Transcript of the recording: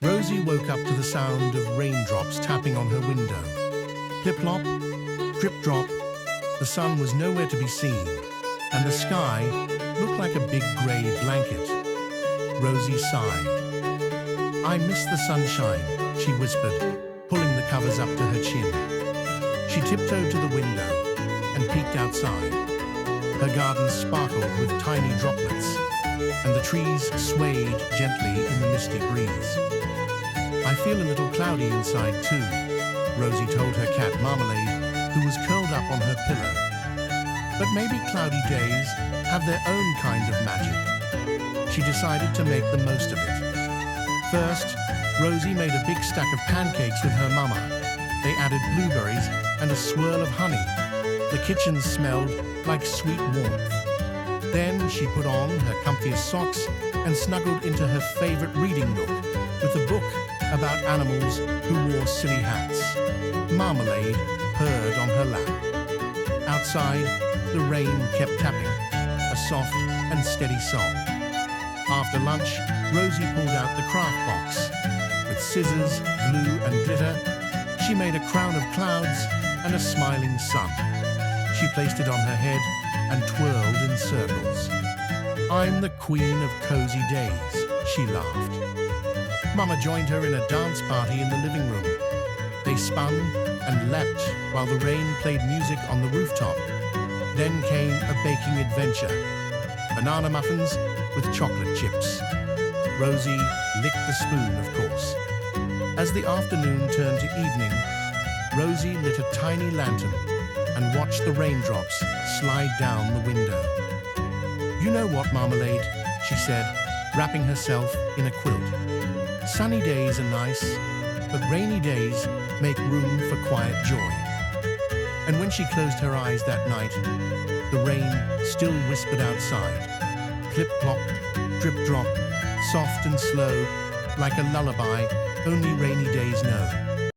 Rosie woke up to the sound of raindrops tapping on her window. Plip-plop, drip-drop, the sun was nowhere to be seen, and the sky looked like a big grey blanket. Rosie sighed. "I miss the sunshine," she whispered, pulling the covers up to her chin. She tiptoed to the window and peeked outside. Her garden sparkled with tiny droplets, and the trees swayed gently in the misty breeze. "I feel a little cloudy inside too," Rosie told her cat Marmalade, who was curled up on her pillow. "But maybe cloudy days have their own kind of magic." She decided to make the most of it. First, Rosie made a big stack of pancakes with her mama. They added blueberries and a swirl of honey. The kitchen smelled like sweet warmth. Then she put on her comfiest socks and snuggled into her favorite reading nook with a book about animals who wore silly hats. Marmalade purred on her lap. Outside, the rain kept tapping, a soft and steady song. After lunch, Rosie pulled out the craft box. With scissors, glue, and glitter, she made a crown of clouds and a smiling sun. She placed it on her head and twirled in circles. "I'm the queen of cozy days," she laughed. Mama joined her in a dance party in the living room. They spun and leapt while the rain played music on the rooftop. Then came a baking adventure. Banana muffins with chocolate chips. Rosie licked the spoon, of course. As the afternoon turned to evening, Rosie lit a tiny lantern and watched the raindrops slide down the window. "You know what, Marmalade," she said, wrapping herself in a quilt. "Sunny days are nice, but rainy days make room for quiet joy." And when she closed her eyes that night, the rain still whispered outside. Clip-plop, drip-drop, soft and slow, like a lullaby only rainy days know.